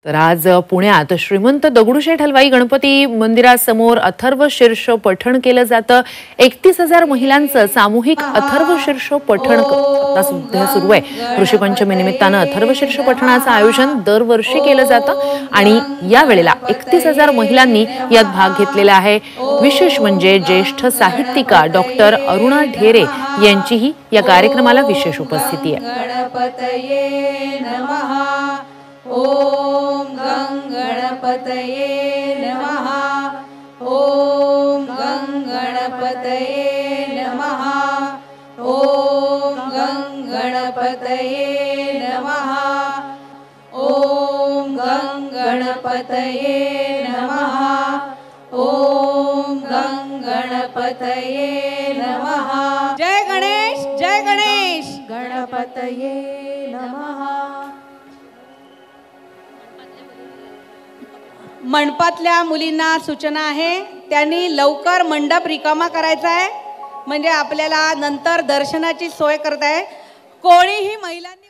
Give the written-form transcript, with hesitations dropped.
तर आज पुण्यात श्रीमंत दगडूशेठ हलवाई गणपती मंदिरासमोर अथर्व शीर्ष पठण केलं जातं। 31,000 महिलांचं सामूहिक अथर्व शीर्ष पठण आता सध्या सुरू आहे। ऋषीपंचमी निमित्तानं अथर्व शीर्ष पठणाचं आयोजन दरवर्षी केलं जातं आणि या वेळेला 31,000 महिलांनी यात भाग घेतलेला आहे। विशेष म्हणजे ज्येष्ठ साहित्यिका डॉक्टर अरुणा ढेरे यांचीही या कार्यक्रमाला विशेष उपस्थिती आहे। ओम गं गणपतये नमः। ओम गं गणपतये नमः। ओम गं गणपतये नमः। ओम गं गणपतये नमः। ओम गं गणपतये नमः। जय गणेश गणपतये नमः। मंडपातल्या मुलींना सूचना आहे, त्यांनी लवकर मंडप रिकामा करायचा आहे, म्हणजे आपल्याला नंतर दर्शनाची सोय करता आहे। कोणीही महिलांनी